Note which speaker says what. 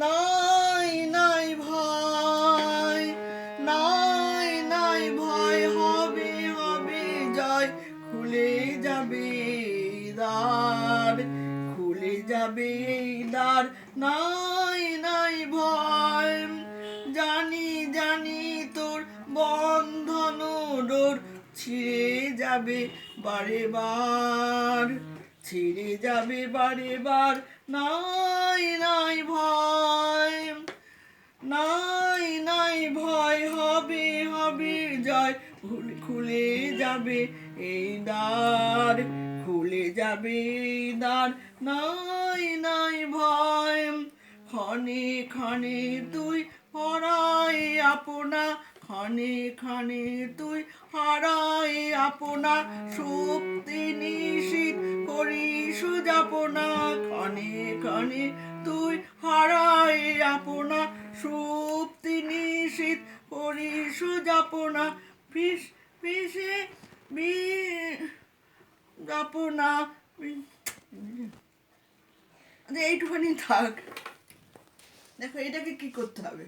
Speaker 1: নাই নাই ভয়, নাই নাই ভয়, হবে হবে জয়, খুলে যাবে দ্বার, খুলে যাবে দ্বার, নাই নাই ভয়। জানি জানি তোর বন্ধন ডোর ছিঁড়ে যাবে বারে বার, ছিঁড়ে যাবে বারে বার, নাই নাই ভয়, নাই নাই ভয়, হবে হবে জয়, খুলে যাবে এই দ্বার, খুলে যাবে এই দ্বার, নাই নাই ভয়। ক্ষণে ক্ষণে তুই হারাই আপনা, ক্ষণে ক্ষণে তুই হারাই আপনা, শক্তি নিশীথ করিস যাপনা, ক্ষণে ক্ষণে তুই হারাই আপনা, শক্তি নিশীথ করিস যাপনা, ভেসে যাপনা। এইটুখানি থাক। দেখো এটাকে কি করতে হবে।